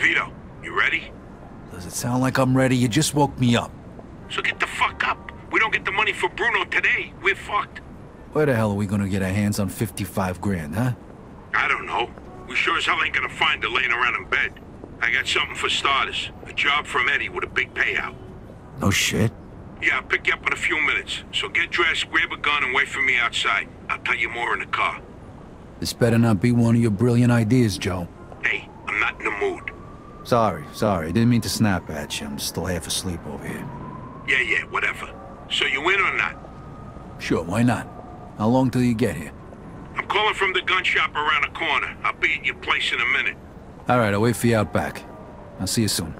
Vito, you ready? Does it sound like I'm ready? You just woke me up. So get the fuck up. We don't get the money for Bruno today, we're fucked. Where the hell are we gonna get our hands on 55 grand, huh? I don't know. We sure as hell ain't gonna find her laying around in bed. I got something for starters. A job from Eddie with a big payout. No shit. Yeah, I'll pick you up in a few minutes. So get dressed, grab a gun, and wait for me outside. I'll tell you more in the car. This better not be one of your brilliant ideas, Joe. Hey, I'm not in the mood. Sorry. I didn't mean to snap at you. I'm still half asleep over here. Yeah, whatever. So you in or not? Sure, why not? How long till you get here? I'm calling from the gun shop around the corner. I'll be at your place in a minute. All right, I'll wait for you out back. I'll see you soon.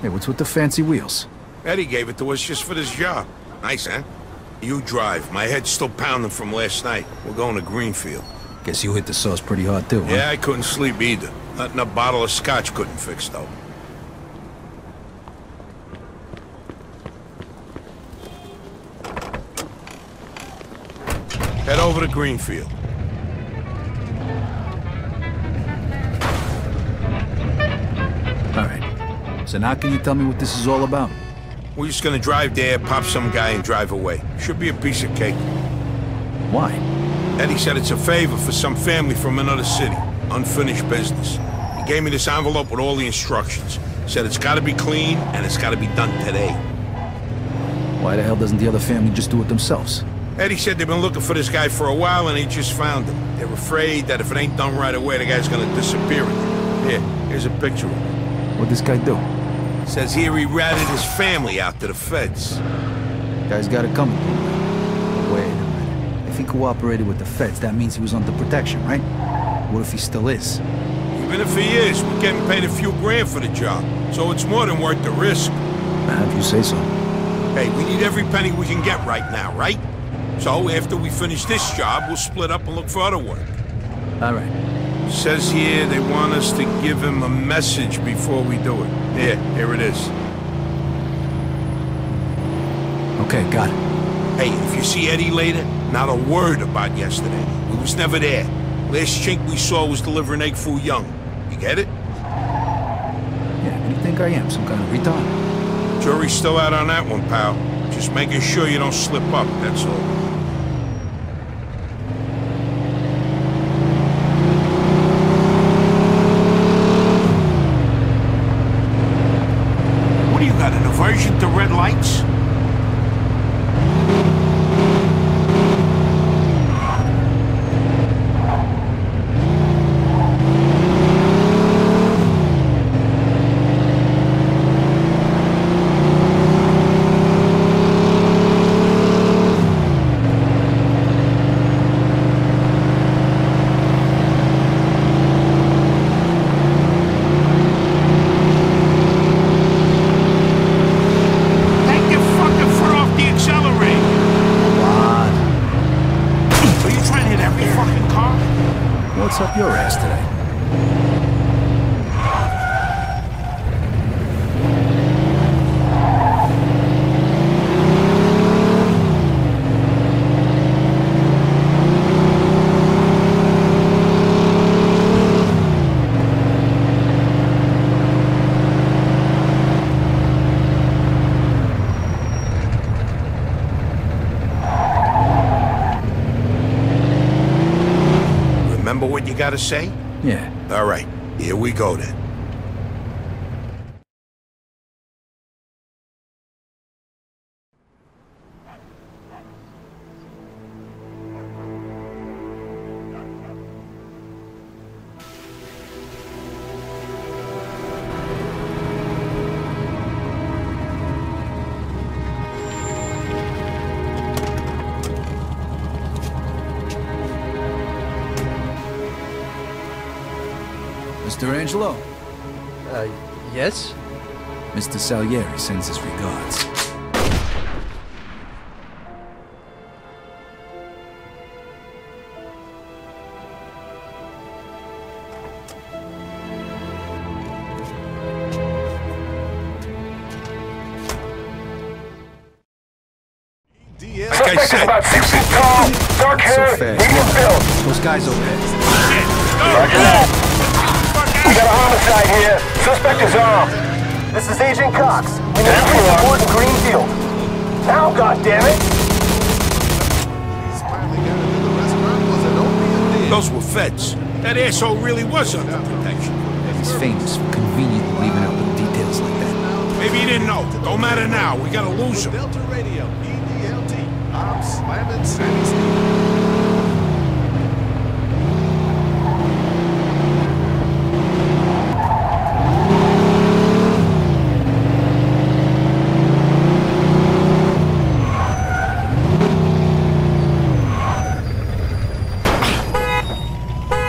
Hey, what's with the fancy wheels? Eddie gave it to us just for this job. Nice, huh? You drive. My head's still pounding from last night. We're going to Greenfield. Guess you hit the sauce pretty hard too, huh? Yeah, I couldn't sleep either. Nothing a bottle of scotch couldn't fix, though. Head over to Greenfield. All right. So now can you tell me what this is all about? We're just gonna drive there, pop some guy, and drive away. Should be a piece of cake. Why? Eddie said it's a favor for some family from another city. Unfinished business. He gave me this envelope with all the instructions. Said it's gotta be clean, and it's gotta be done today. Why the hell doesn't the other family just do it themselves? Eddie said they've been looking for this guy for a while, and they just found him. They're afraid that if it ain't done right away, the guy's gonna disappear again. Here's a picture of him. What'd this guy do? Says here he ratted his family out to the feds. Guy's got it coming. Wait a minute. If he cooperated with the feds, that means he was under protection, right? What if he still is? Even if he is, we're getting paid a few grand for the job, so it's more than worth the risk. If you say so. Hey, we need every penny we can get right now, right? So after we finish this job, we'll split up and look for other work. All right. Says here they want us to give him a message before we do it. Here it is. Okay, got it. Hey, if you see Eddie later, not a word about yesterday. We was never there. Last chink we saw was delivering egg foo young. You get it? Yeah, what do you think I am? Some kind of retard? Jury's still out on that one, pal. Just making sure you don't slip up, that's all. Got an aversion to red lights? What's up your ass today? Remember what you gotta say? Yeah. All right, here we go then. Mr. Angelo? Yes? Mr. Salieri sends his regards. Like I said, about 6 feet tall, dark hair, So fast. medium build. Those guys over there. Roger that. We got a homicide here. Suspect is armed. This is Agent Cox. We need to report in Greenfield. Now, goddammit! those were feds. That asshole really was under protection. He's famous for conveniently leaving out little details like that. Maybe he didn't know. Don't matter now. We gotta lose him. Delta Radio, EDLT. I'm slamming Sandy Steve.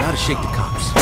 Gotta shake the cops.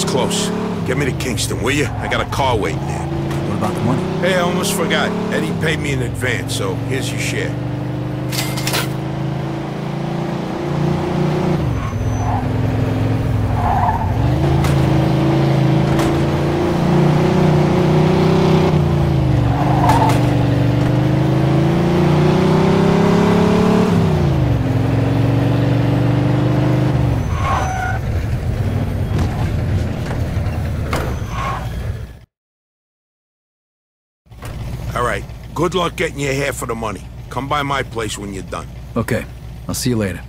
Close. Get me to Kingston, will you? I got a car waiting there. What about the money? Hey, I almost forgot. Eddie paid me in advance, so here's your share. Good luck getting your half of the money. Come by my place when you're done. Okay. I'll see you later.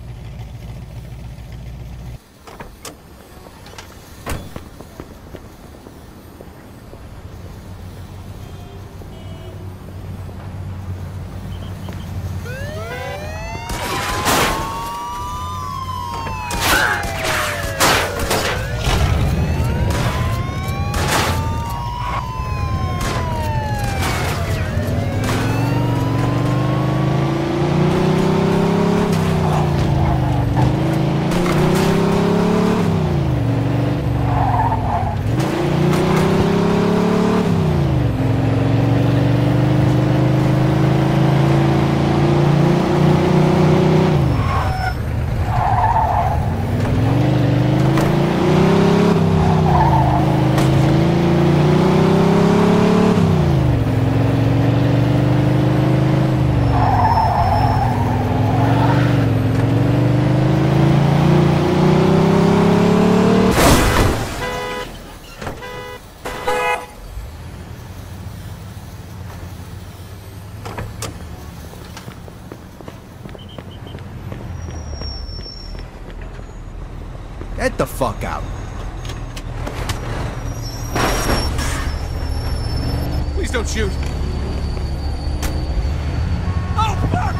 Get the fuck out. Please don't shoot. Oh, fuck!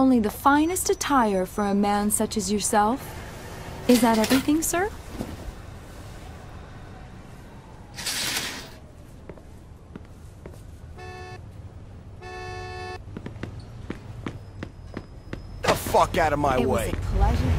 only the finest attire for a man such as yourself. Is that everything, sir? The fuck out of my way. It was a pleasure.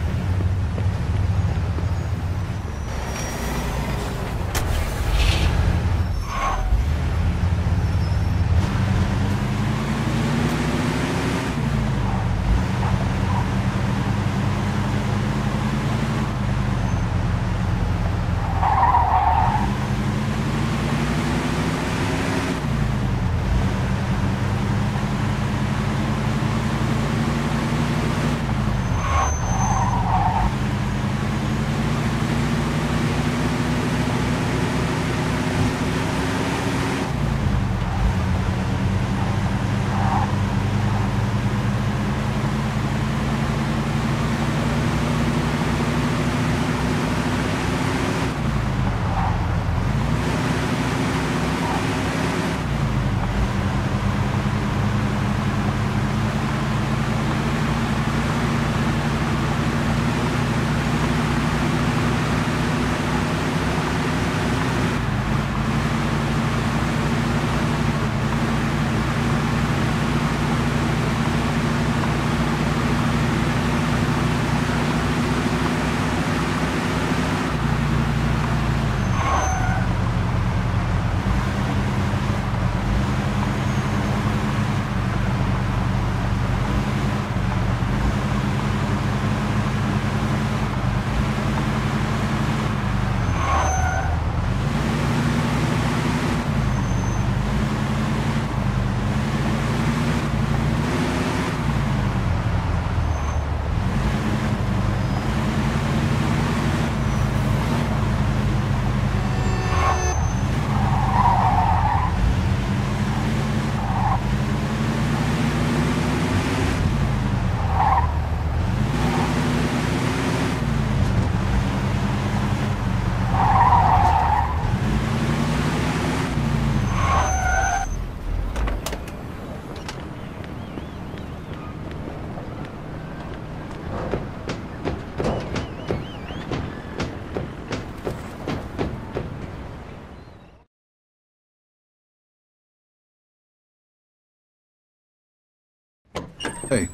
Hey.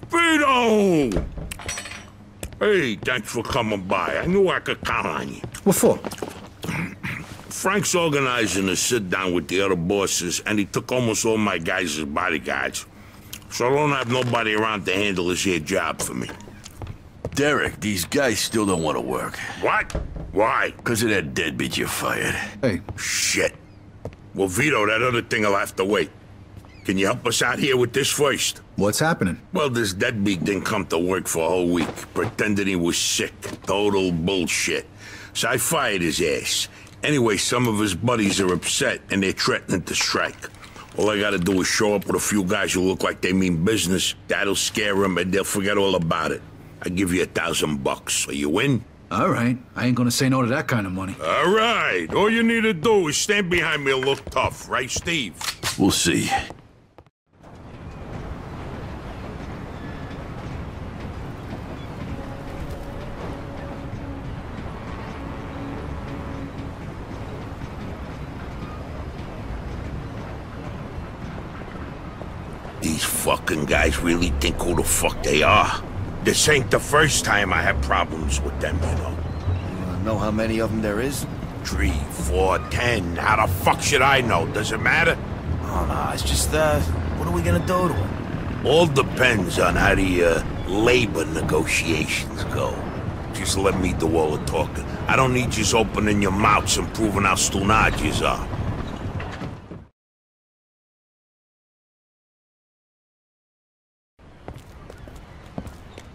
Vito! Hey, thanks for coming by. I knew I could count on you. What for? Frank's organizing a sit-down with the other bosses, and he took almost all my guys as bodyguards. So I don't have nobody around to handle this here job for me. Derek, these guys still don't want to work. What? Why? Because of that deadbeat you fired. Hey. Shit. Well, Vito, that other thing will have to wait. Can you help us out here with this first? What's happening? Well, this deadbeat didn't come to work for a whole week, pretending he was sick. Total bullshit. So I fired his ass. Anyway, some of his buddies are upset, and they're threatening to strike. All I gotta do is show up with a few guys who look like they mean business. That'll scare them, and they'll forget all about it. I give you $1,000. Are you in? All right. I ain't gonna say no to that kind of money. All right. All you need to do is stand behind me and look tough, right, Steve? We'll see. These fucking guys really think who the fuck they are. This ain't the first time I had problems with them, you know. You know how many of them there is? 3, 4, 10. How the fuck should I know? Does it matter? Oh, no, it's just, what are we gonna do to them? All depends on how the, labor negotiations go. Just let me do all the talking. I don't need you opening your mouths and proving how stunad yous are.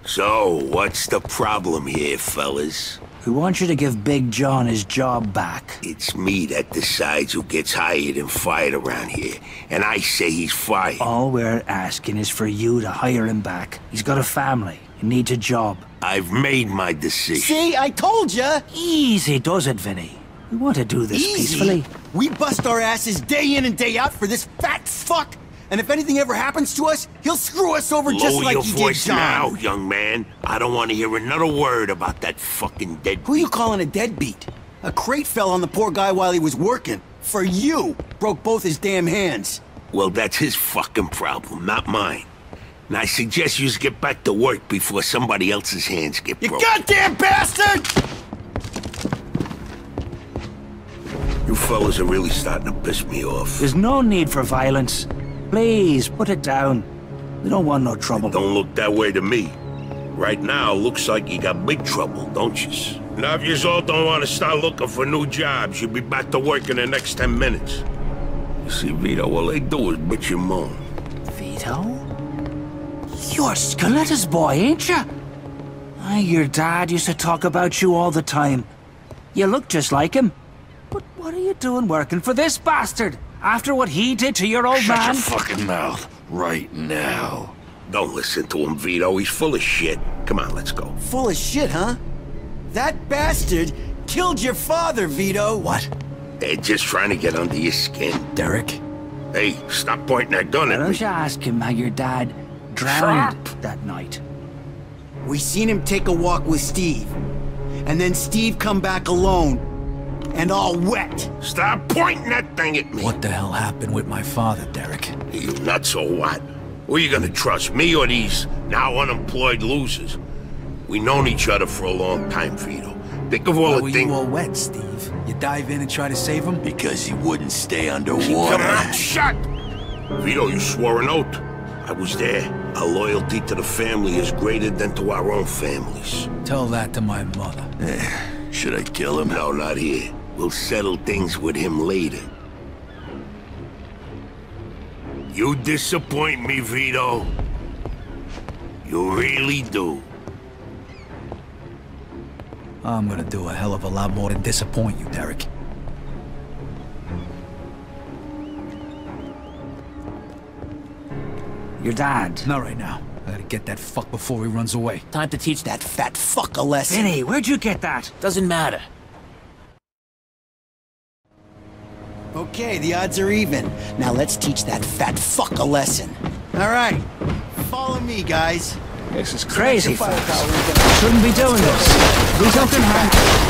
So, what's the problem here, fellas? We want you to give Big John his job back. It's me that decides who gets hired and fired around here, and I say he's fired. All we're asking is for you to hire him back. He's got a family. He needs a job. I've made my decision. See, I told ya! Easy does it, Vinny. We want to do this peacefully. We bust our asses day in and day out for this fat fuck. And if anything ever happens to us, he'll screw us over just like he did John. Lower your voice now, young man. I don't want to hear another word about that fucking deadbeat. Who you calling a deadbeat? A crate fell on the poor guy while he was working. For you. Broke both his damn hands. Well, that's his fucking problem, not mine. And I suggest you get back to work before somebody else's hands get broken. You goddamn bastard! You fellas are really starting to piss me off. There's no need for violence. Please, put it down. We don't want no trouble. Don't look that way to me. Right now, looks like you got big trouble, don't you? Now, if you all don't want to start looking for new jobs, you'll be back to work in the next 10 minutes. You see, Vito, all they do is bitch and moan. Vito? You're Scaletta's boy, ain't you? Your dad used to talk about you all the time. You look just like him. But what are you doing working for this bastard? After what he did to your old man? Shut your fucking mouth right now. Don't listen to him, Vito. He's full of shit. Come on, let's go. Full of shit, huh? That bastard killed your father, Vito. What? They're just trying to get under your skin. Derek? Hey, stop pointing that gun at Why me. don't you ask him how your dad drowned that night? We seen him take a walk with Steve. And then Steve come back alone. And all wet. Stop pointing that thing at me. What the hell happened with my father, Derek? You nuts or what? Who are you gonna trust, me or these now unemployed losers? We known each other for a long time, Vito. Think of all Why the were things... you all wet, Steve? You dive in and try to save him? Because he wouldn't stay underwater. Come on, shut! Vito, you swore an oath. I was there. Our loyalty to the family is greater than to our own families. Tell that to my mother. Should I kill him? No, not here. We'll settle things with him later. You disappoint me, Vito. You really do. I'm gonna do a hell of a lot more than disappoint you, Derek. Your dad. Not right now. I gotta get that fuck before he runs away. Time to teach that fat fuck a lesson. Vinny, where'd you get that? Doesn't matter. Okay, the odds are even. Now let's teach that fat fuck a lesson. All right, follow me, guys. This is crazy, folks. Shouldn't be doing this. Vito can handle.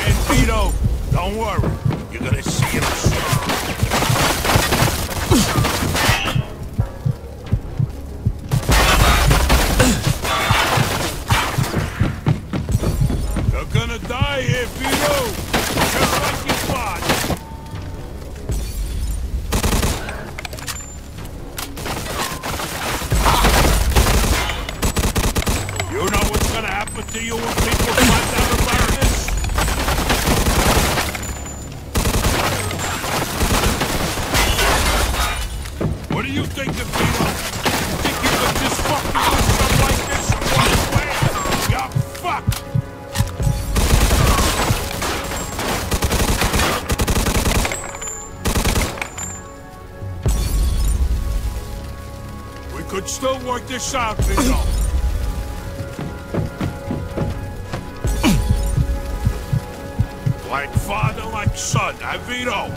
man, Vito. Don't worry. You're gonna see him soon. You're gonna die here, Vito. Just like your father. You know what's gonna happen to you when people find out about this? What do you think of Vito? You think you could just fucking do something like this and walk away? You're fucked! We could still work this out, Vito. Like father, like son, huh, Vito?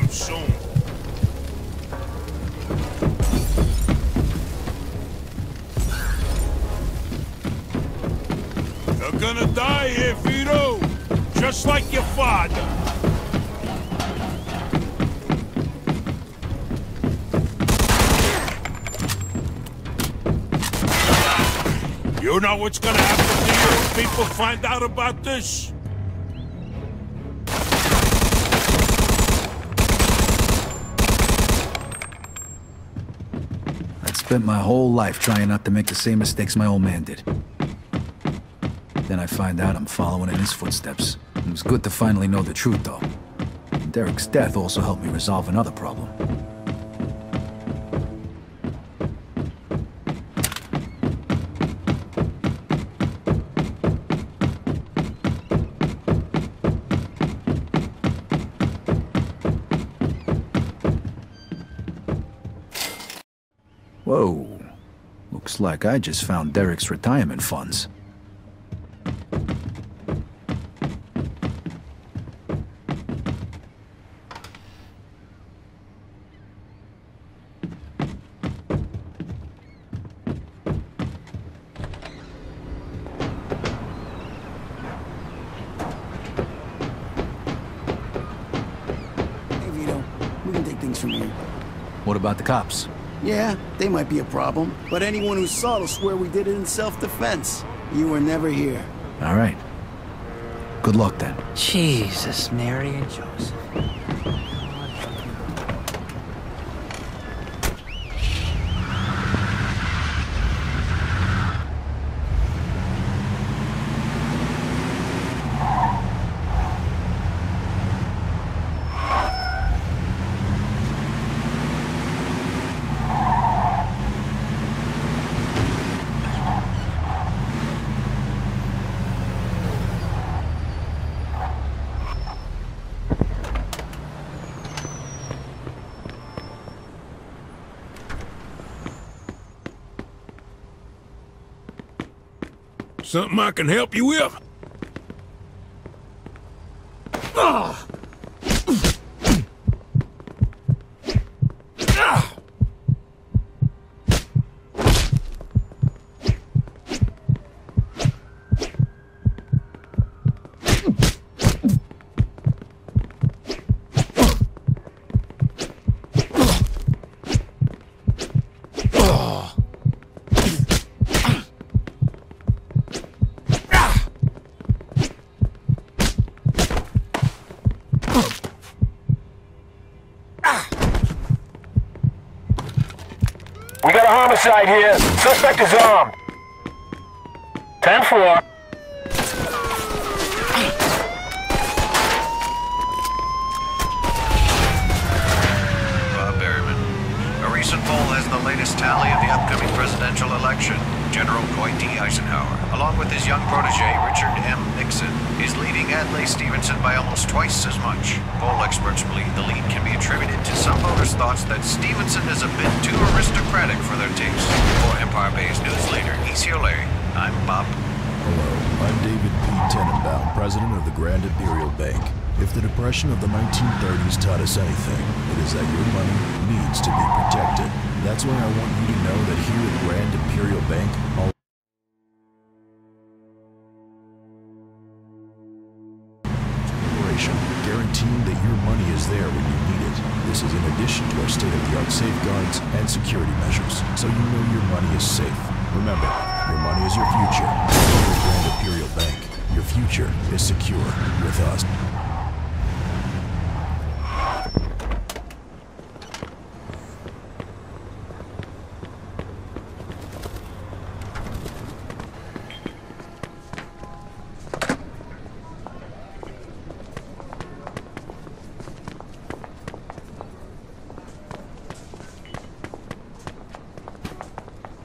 Soon. You're gonna die here, Vito, just like your father. You know what's gonna happen to you if people find out about this? Spent my whole life trying not to make the same mistakes my old man did. Then I find out I'm following in his footsteps. It was good to finally know the truth, though. And Derek's death also helped me resolve another problem. Whoa. Looks like I just found Derek's retirement funds. Hey, Vito. We can take things from here. What about the cops? Yeah, they might be a problem, but anyone who saw will swear we did it in self-defense. You were never here. All right. Good luck, then. Jesus, Mary and Joseph. Something I can help you with? We got a homicide here. Suspect is armed. 10-4. A recent poll has the latest tally of the upcoming presidential election. General Dwight D. Eisenhower, along with his young protege Richard M. Nixon, is leading Adlai Stevenson by almost twice as much. Poll experts believe the lead can be attributed to some voters' thoughts that Stevenson is a bit too aristocratic for their taste. For Empire Bay's news leader, ECLA, I'm Bob. Hello, I'm David P. Tenenbaum, president of the Grand Imperial Bank. If the Depression of the 1930s taught us anything, it is that your money needs to be protected. That's why I want you to know that here at Grand Imperial Bank, all guaranteeing that your money is there when you need it. This is in addition to our state-of-the-art safeguards and security measures, so you know your money is safe. Remember, your money is your future. Here at Grand Imperial Bank, your future is secure with us.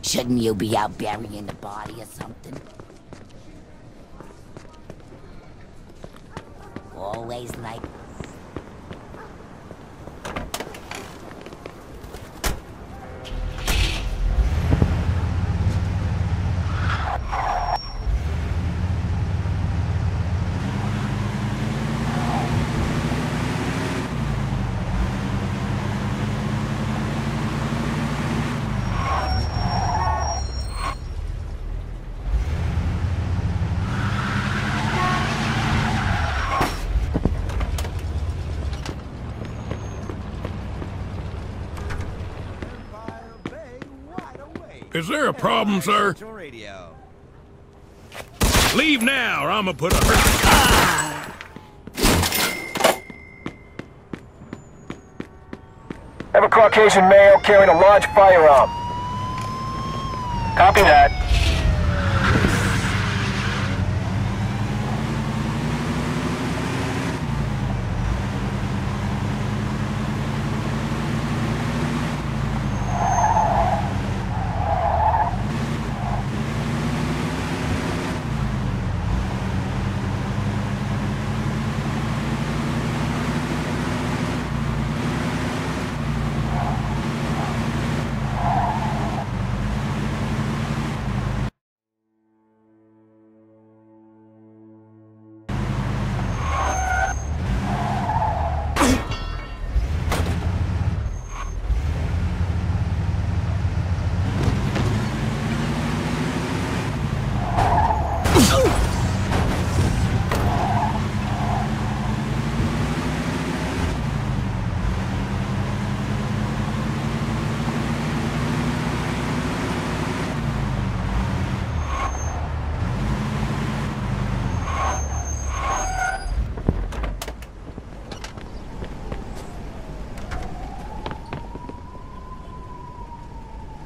Shouldn't you be out burying the body or something? Always like... Is there a problem, sir? Leave now, or I'm gonna put a hurt. Have a Caucasian male carrying a large firearm. Copy that.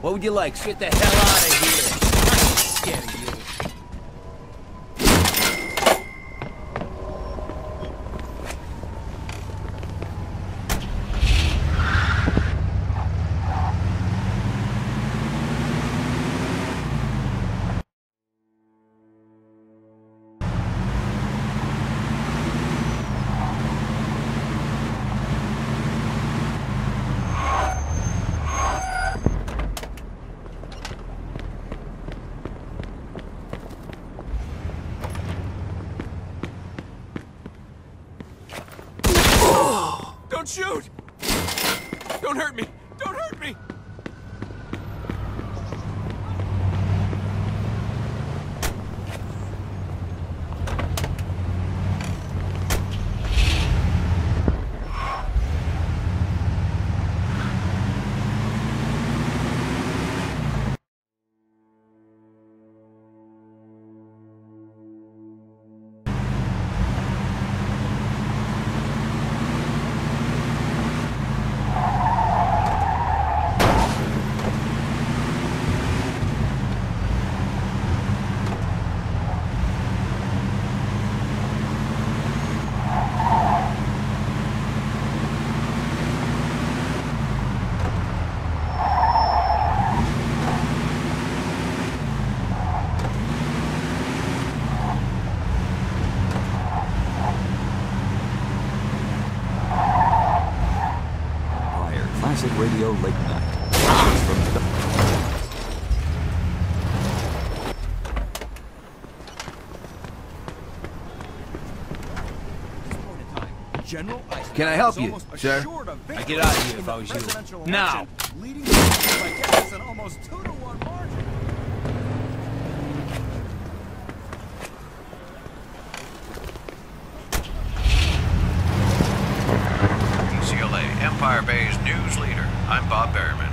What would you like? Get the hell out of here! I'm scared of you. Don't shoot! Don't hurt me! Don't hurt me! Radio late night. General Eisenhower Can I help was you, almost sir? assured of I'd victory get out of here in if the I was you. presidential Now. election, leading the Democrats by Texas an almost 2-to-1 margin. UCLA, Empire Bay's news leader. I'm Bob Berryman.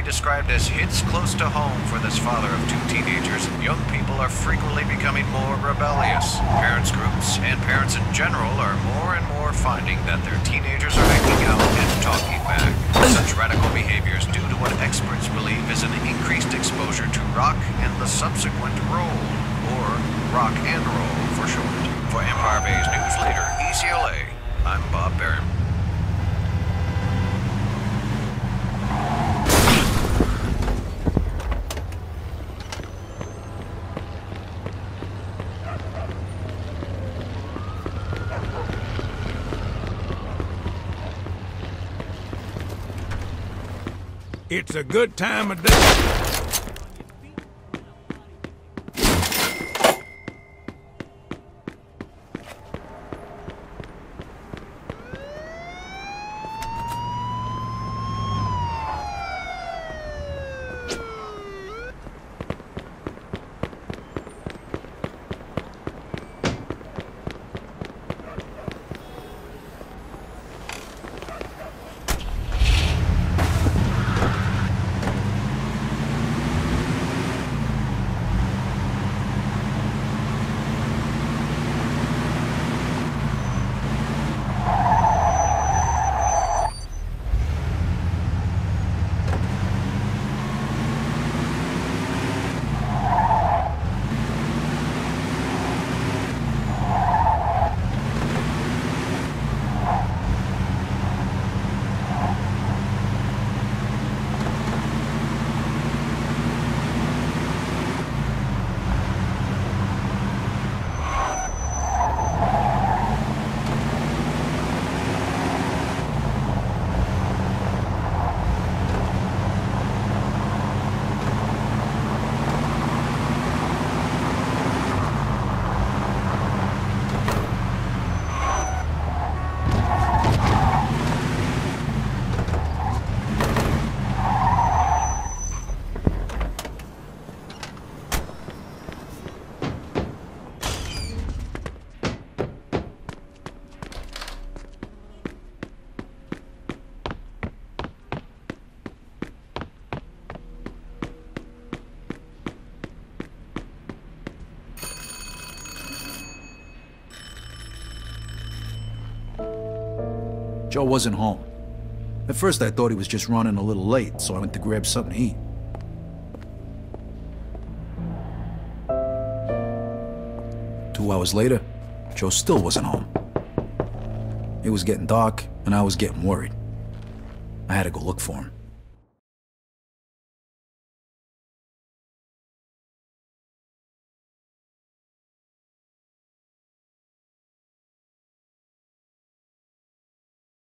Described as hits close to home for this father of 2 teenagers. Young people are frequently becoming more rebellious. Parents groups and parents in general are more and more finding that their teenagers are acting out and talking back. Such radical behavior is due to what experts believe is an increased exposure to rock and the subsequent roll, or rock and roll for short. For Empire Bay's news leader, ECLA, I'm Bob Berryman. It's a good time of day. Joe wasn't home. At first I thought he was just running a little late, so I went to grab something to eat. Two hours later, Joe still wasn't home. It was getting dark, and I was getting worried. I had to go look for him.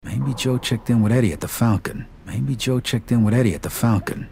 Maybe Joe checked in with Eddie at the Falcon. Maybe Joe checked in with Eddie at the Falcon.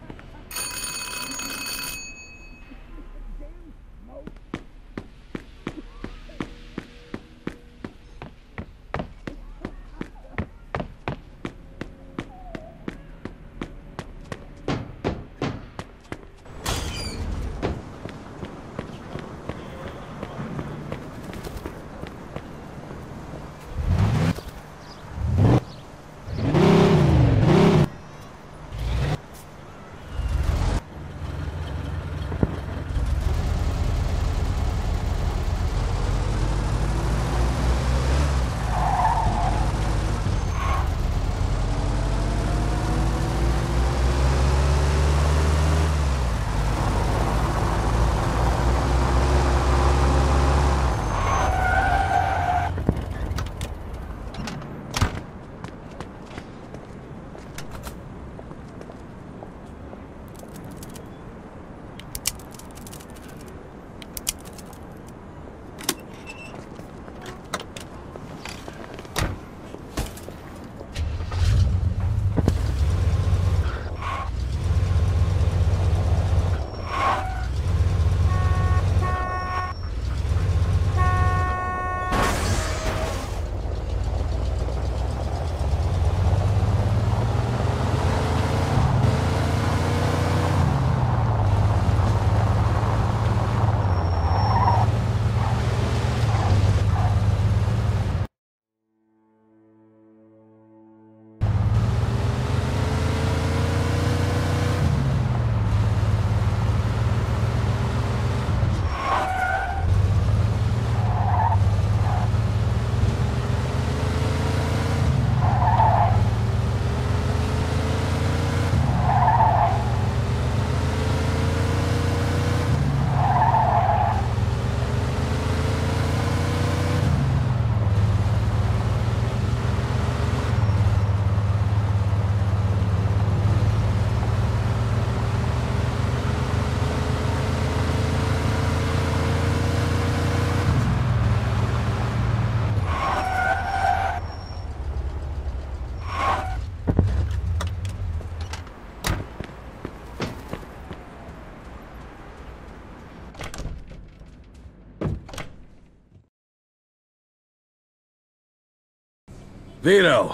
Vito,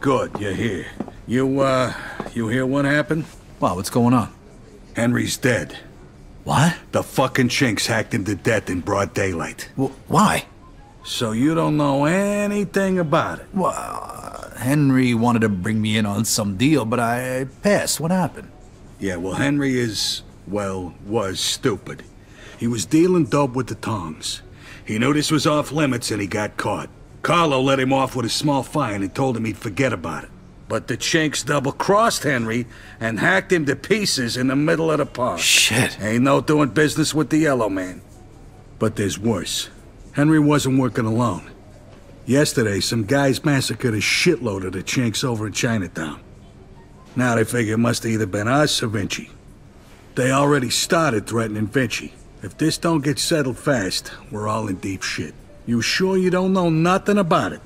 good, you're here. You hear what happened? Wow, what's going on? Henry's dead. What? The fucking chinks hacked him to death in broad daylight. Why? So you don't know anything about it? Well, Henry wanted to bring me in on some deal, but I passed. What happened? Yeah, well, Henry was stupid. He was dealing dope with the tongs. He knew this was off limits and he got caught. Carlo let him off with a small fine and told him he'd forget about it. But the chinks double-crossed Henry and hacked him to pieces in the middle of the park. Shit. Ain't no doing business with the Yellow Man. But there's worse. Henry wasn't working alone. Yesterday, some guys massacred a shitload of the chinks over in Chinatown. Now they figure it must have either been us or Vinci. They already started threatening Vinci. If this don't get settled fast, we're all in deep shit. You sure you don't know nothing about it?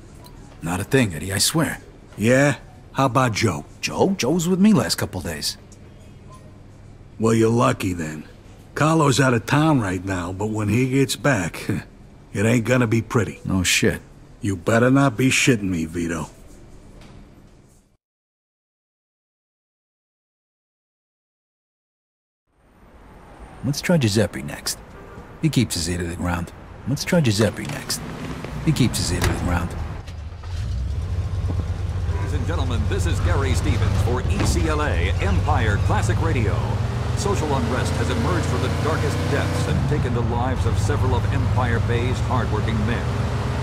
Not a thing, Eddie, I swear. Yeah? How about Joe? Joe? Joe's with me last couple days. Well, you're lucky then. Carlo's out of town right now, but when he gets back, it ain't gonna be pretty. No shit. You better not be shitting me, Vito. Let's try Giuseppe next. He keeps his ear to the ground. Let's try Giuseppe next. He keeps his ear to the ground. Ladies and gentlemen, this is Gary Stevens for ECLA Empire Classic Radio. Social unrest has emerged from the darkest depths and taken the lives of several of Empire Bay's hardworking men.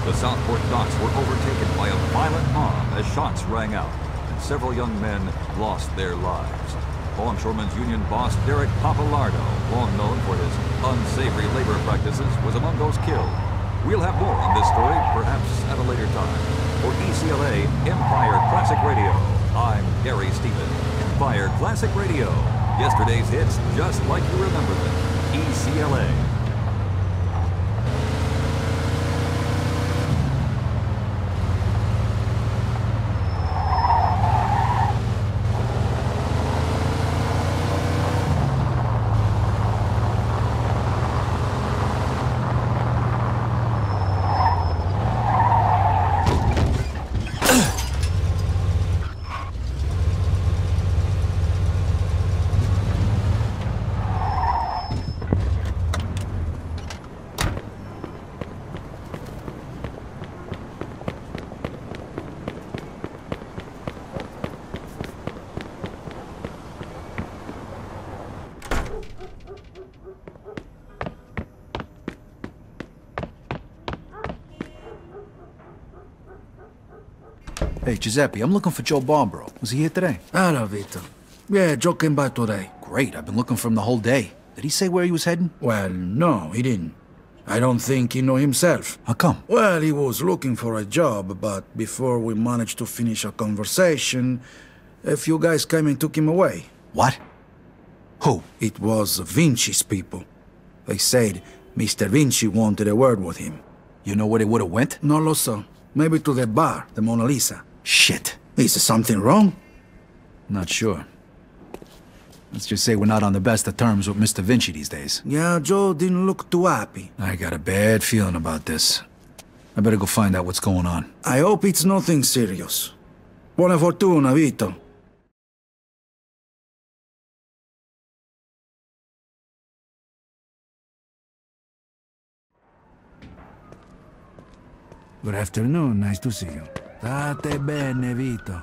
The Southport docks were overtaken by a violent mob as shots rang out, and several young men lost their lives. Longshoremen's Union boss Derek Pappalardo, long known for his unsavory labor practices, was among those killed. We'll have more on this story, perhaps at a later time. For ECLA Empire Classic Radio, I'm Gary Stevens. Empire Classic Radio. Yesterday's hits just like you remember them. ECLA. Hey, Giuseppe, I'm looking for Joe Barbaro. Was he here today? Hello, Vito. Yeah, Joe came by today. Great, I've been looking for him the whole day. Did he say where he was heading? Well, no, he didn't. I don't think he knew himself. How come? Well, he was looking for a job, but before we managed to finish our conversation, a few guys came and took him away. What? Who? It was Vinci's people. They said Mr. Vinci wanted a word with him. You know where they would have went? No lo so. Maybe to the bar, the Mona Lisa. Shit. Is there something wrong? Not sure. Let's just say we're not on the best of terms with Mr. Vinci these days. Yeah, Joe didn't look too happy. I got a bad feeling about this. I better go find out what's going on. I hope it's nothing serious. Buona fortuna, Vito. Good afternoon, nice to see you. State bene, Vito.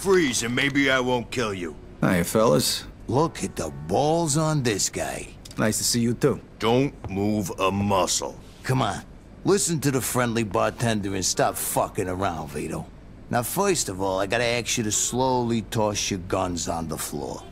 freeze and maybe I won't kill you. Hiya, fellas. Look at the balls on this guy. Nice to see you, too. Don't move a muscle. Come on, listen to the friendly bartender and stop fucking around, Vito. Now, first of all, I gotta ask you to slowly toss your guns on the floor.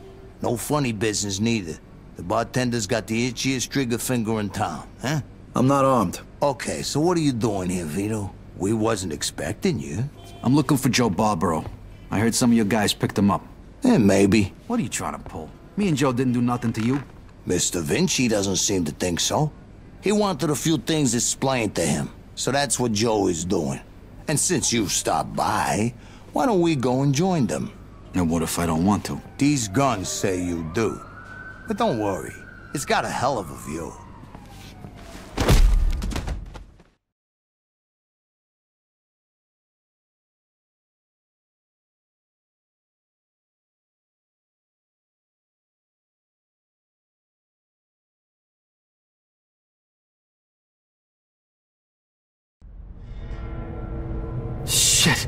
No funny business, neither. The bartender's got the itchiest trigger finger in town, huh? I'm not armed. Okay, so what are you doing here, Vito? We wasn't expecting you. I'm looking for Joe Barbaro. I heard some of your guys picked him up. Maybe. What are you trying to pull? Me and Joe didn't do nothing to you. Mr. Vinci doesn't seem to think so. He wanted a few things explained to him, so that's what Joe is doing. And since you stopped by, why don't we go and join them? And what if I don't want to? These guns say you do. But don't worry, it's got a hell of a view. Shit.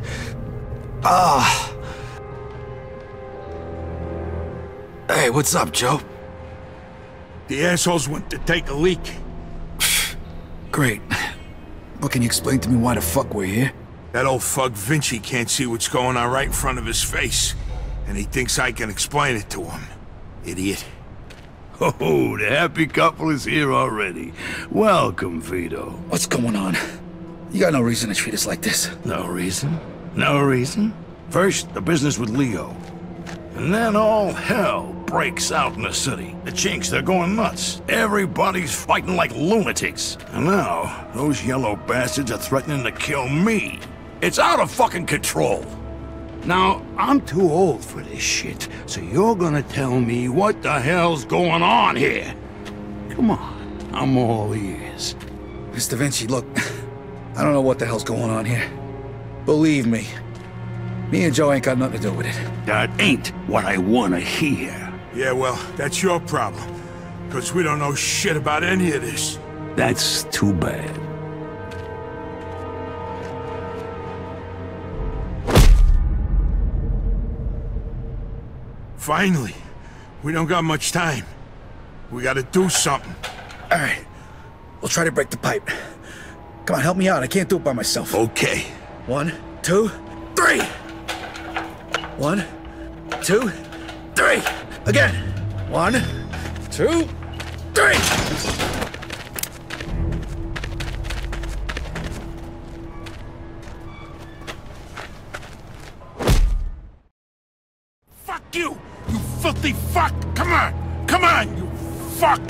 Hey, what's up, Joe? The assholes went to take a leak. Great. But can you explain to me why the fuck we're here? That old fuck Vinci can't see what's going on right in front of his face. And he thinks I can explain it to him. Idiot. Oh, the happy couple is here already. Welcome, Vito. What's going on? You got no reason to treat us like this. No reason? No reason? First, the business with Leo. And then all hell breaks out in the city. The Chinks, they're going nuts. Everybody's fighting like lunatics. And now, those yellow bastards are threatening to kill me. It's out of fucking control. Now, I'm too old for this shit, so you're gonna tell me what the hell's going on here. Come on, I'm all ears. Mr. Vinci, look, I don't know what the hell's going on here. Believe me, me and Joe ain't got nothing to do with it. That ain't what I wanna hear. Yeah, well, that's your problem. Because we don't know shit about any of this. That's too bad. Finally. We don't got much time. We gotta do something. All right. We'll try to break the pipe. Come on, help me out. I can't do it by myself. Okay. 1, 2, 3! 1, 2, 3! Again! 1, 2, 3! Fuck you! You filthy fuck! Come on! Come on, you fuck!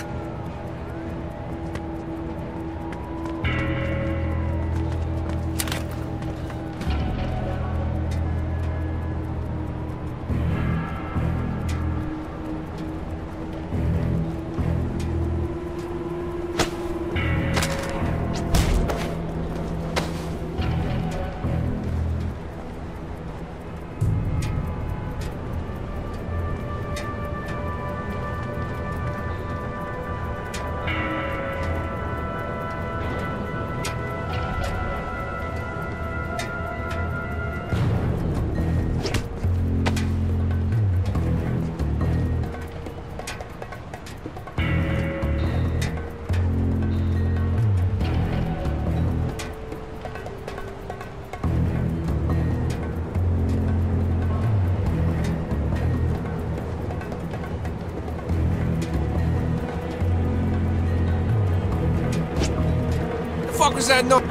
The fuck was that noise?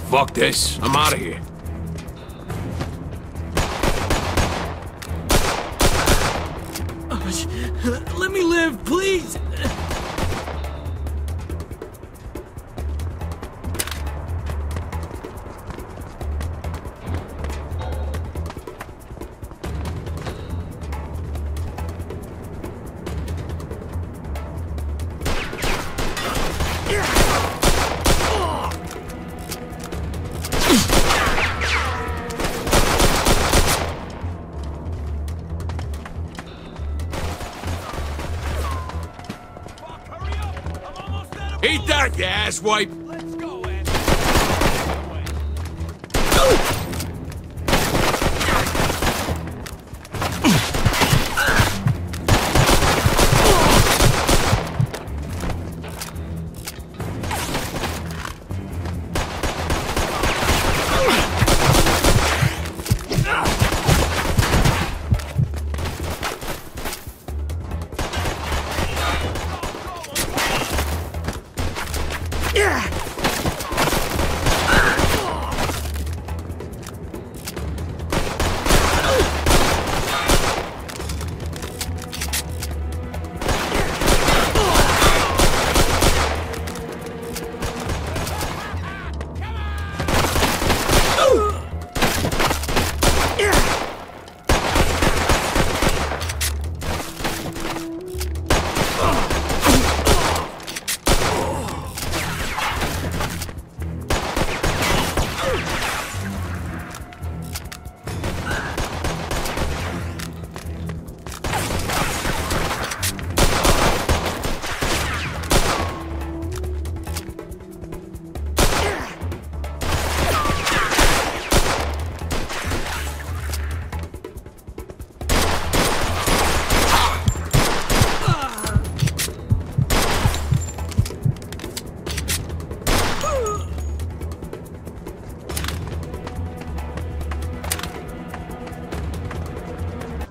Fuck this. I'm out of here. Let me live, please! Eat that, you asswipe! Let's go, Ed.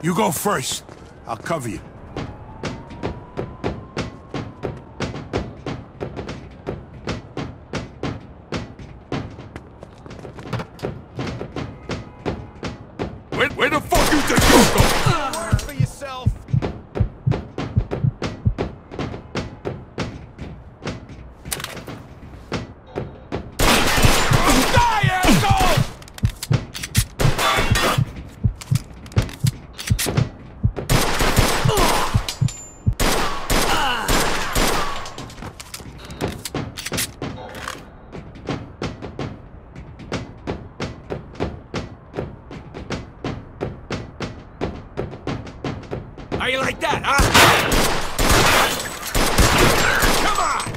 You go first. I'll cover you. Where the fuck you think you're going? Work for yourself. Die, asshole! How you like that, huh? Come on!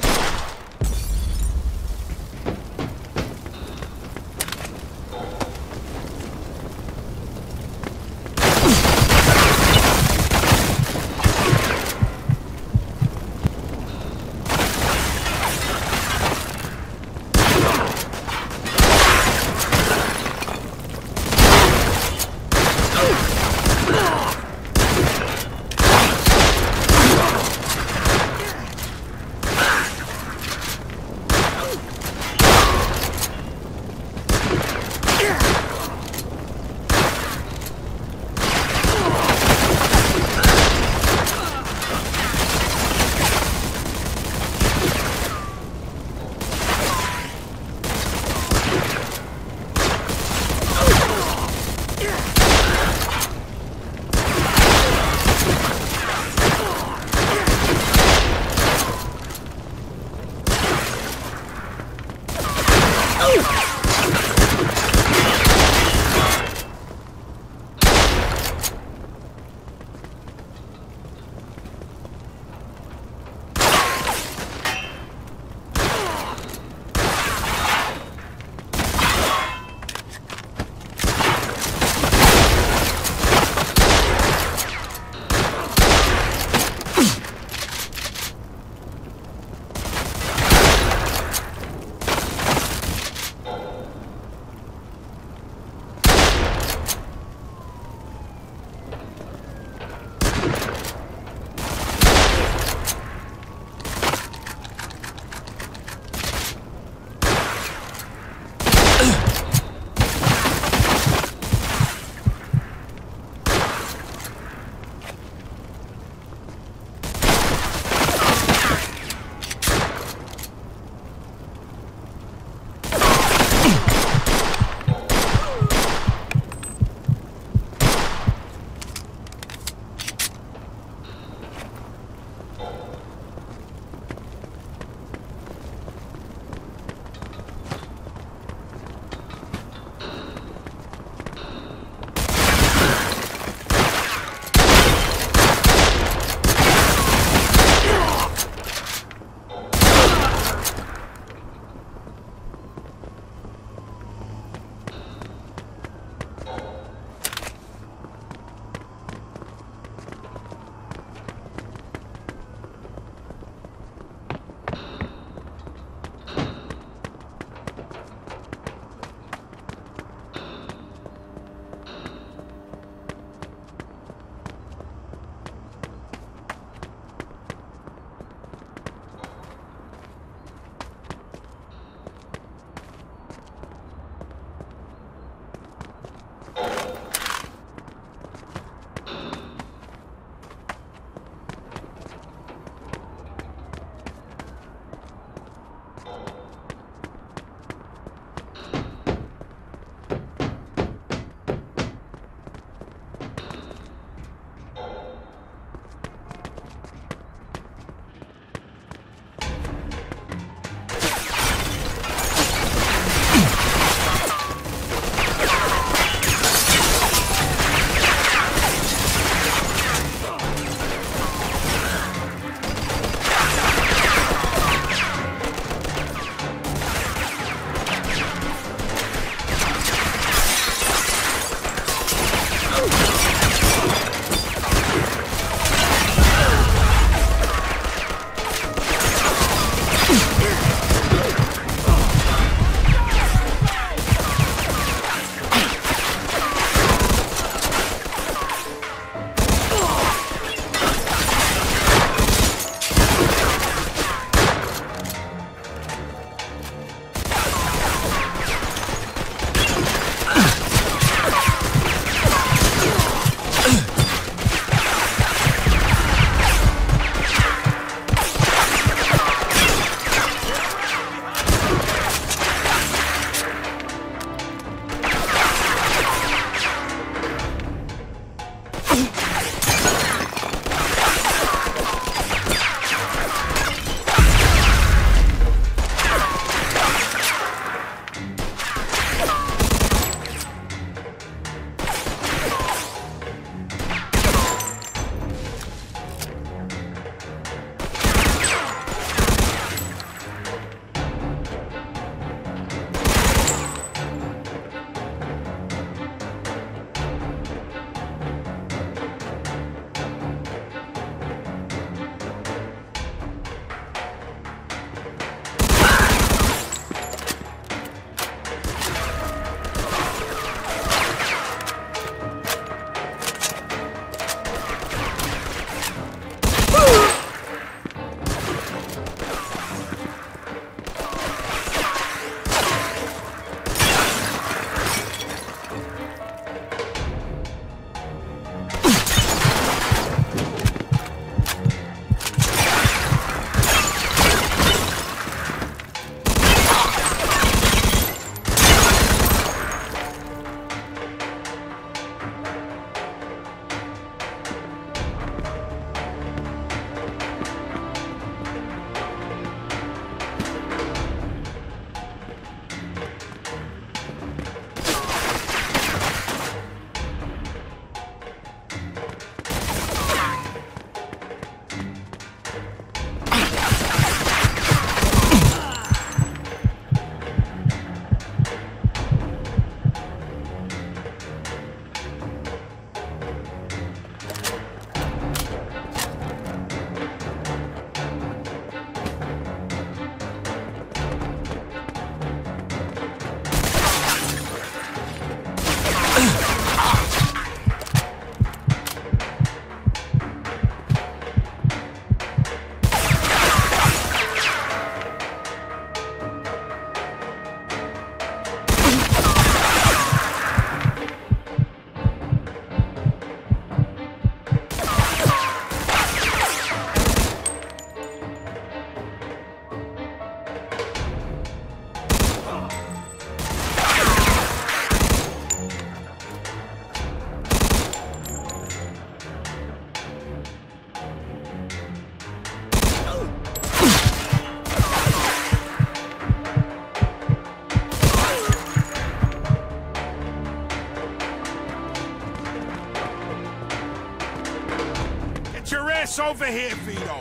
over here, Vito.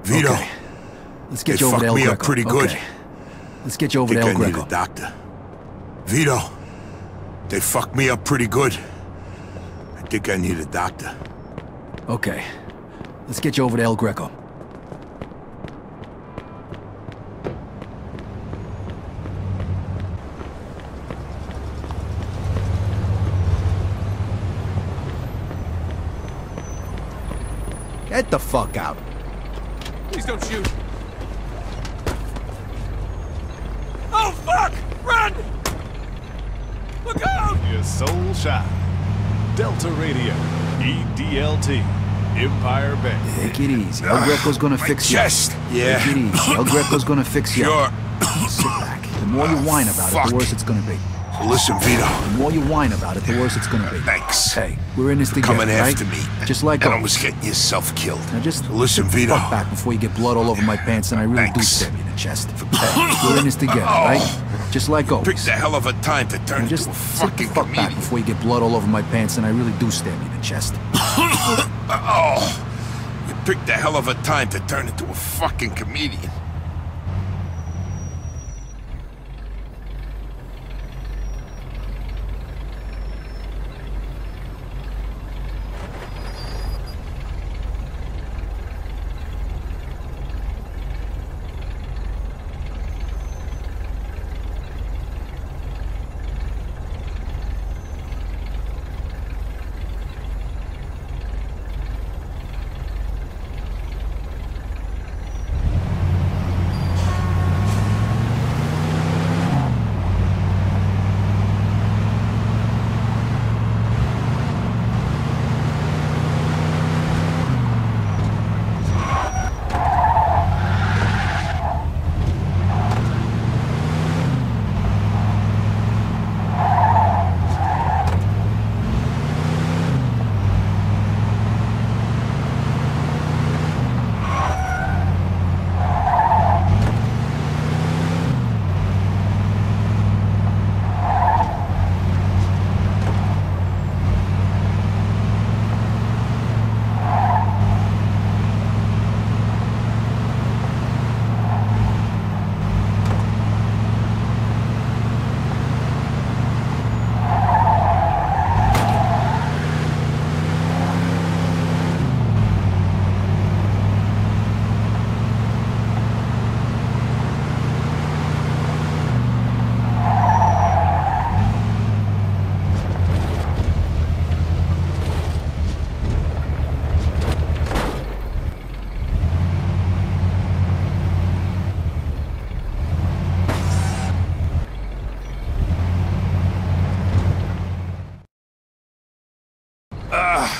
Vito, okay. Let's get you over to El Greco. Greco. Up pretty good. Okay. Let's get you over to El I need Greco. a doctor. Vito, they fucked me up pretty good. I think I need a doctor. Okay. Let's get you over to El Greco. Get the fuck out. Please don't shoot. Oh, fuck! Run! Look out! Your soul shine. Delta Radio. EDLT. Empire Bay. Take it easy. El Greco's gonna fix you. Chest. Yeah. Take it easy. El Greco's gonna fix you. Sure. Sit back. The more you whine about it, the worse it's gonna be. Listen, Vito. The more you whine about it, the worse it's gonna be. Thanks. Hey, we're in this together, Coming after right? me. Just like and always. almost getting yourself killed. Now just listen, sit the Vito. fuck back before you get blood all over my pants and I really do stab you in the chest. Hey, we're in this together, right? Just like always. Picked a hell of a time to turn Now just into a sit the fucking fuck comedian. back before you get blood all over my pants and I really do stab you in the chest. Oh, you picked a hell of a time to turn into a fucking comedian.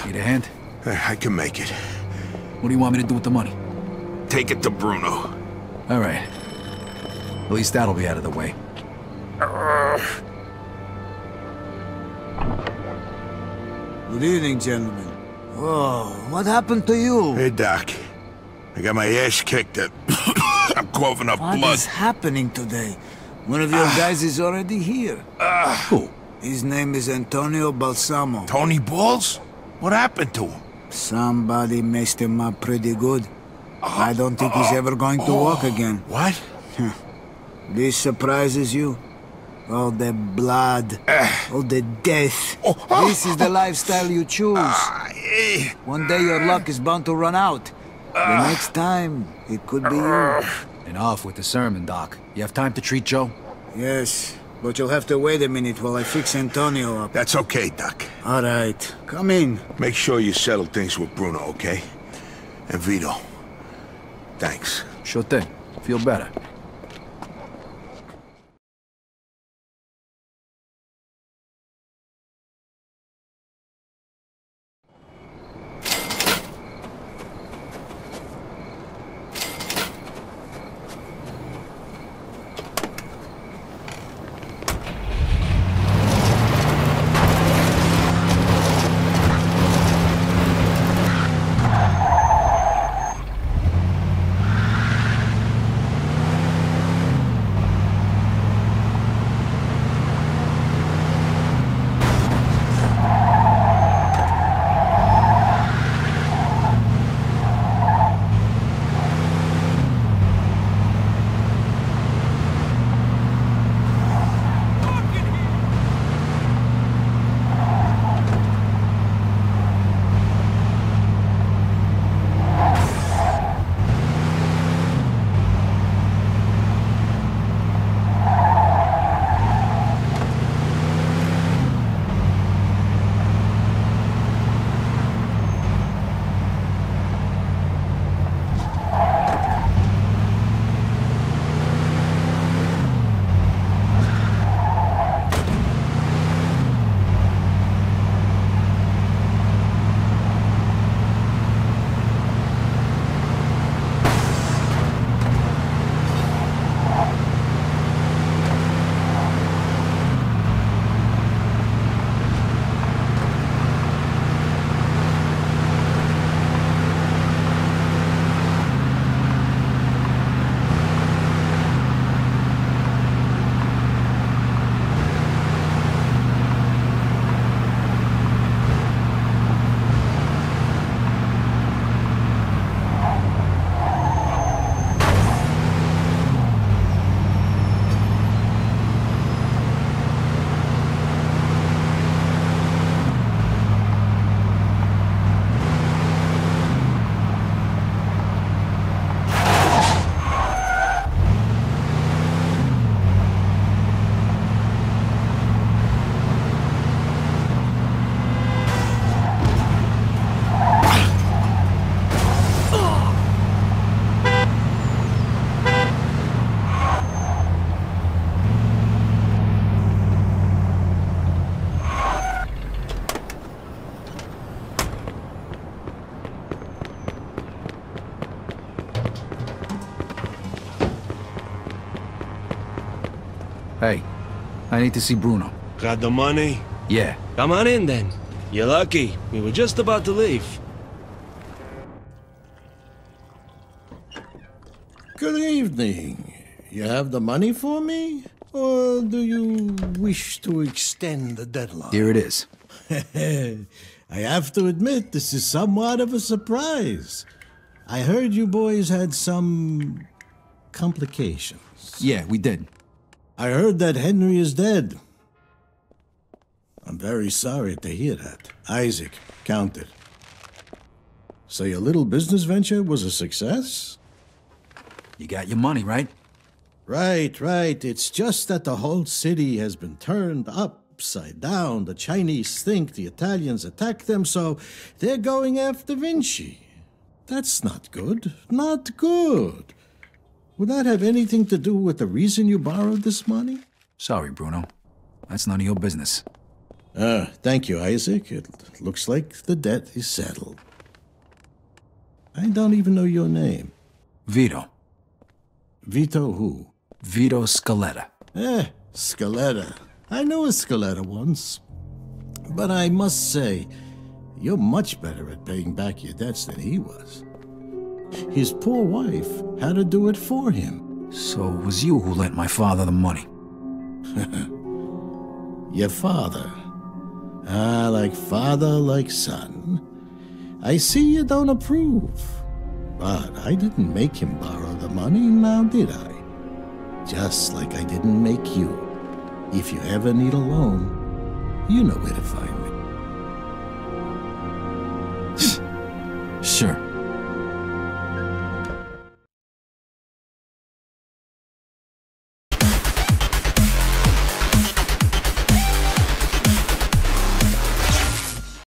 Need a hand? I can make it. What do you want me to do with the money? Take it to Bruno. All right. At least that'll be out of the way. Good evening, gentlemen. Whoa, what happened to you? Hey, Doc. I got my ass kicked. I'm coughing up blood. What is happening today? One of your guys is already here. Who? His name is Antonio Balsamo. Tony Balls? What happened to him? Somebody messed him up pretty good. I don't think he's ever going to walk again. What? This surprises you? All the blood, all the death. This is the lifestyle you choose. One day your luck is bound to run out. The next time, it could be you. Enough with the sermon, Doc. You have time to treat Joe? Yes, but you'll have to wait a minute while I fix Antonio up. That's okay, Doc. All right, come in. Make sure you settle things with Bruno, okay? And Vito. Thanks. Sure thing. Feel better. I need to see Bruno. Got the money? Yeah. Come on in, then. You're lucky. We were just about to leave. Good evening. You have the money for me? Or do you wish to extend the deadline? Here it is. I have to admit, this is somewhat of a surprise. I heard you boys had some complications. Yeah, we did. I heard that Henry is dead. I'm very sorry to hear that. Isaac, count it. So your little business venture was a success? You got your money, right? Right. It's just that the whole city has been turned upside down. The Chinese think the Italians attacked them, so they're going after Vinci. That's not good. Not good. Would that have anything to do with the reason you borrowed this money? Sorry, Bruno. That's none of your business. Thank you, Isaac. It looks like the debt is settled. I don't even know your name. Vito. Vito who? Vito Scaletta. Scaletta. I knew a Scaletta once. But I must say, you're much better at paying back your debts than he was. His poor wife had to do it for him. So it was you who lent my father the money? Your father? Like father, like son. I see you don't approve. But I didn't make him borrow the money, now did I? Just like I didn't make you. If you ever need a loan, you know where to find me. Sure.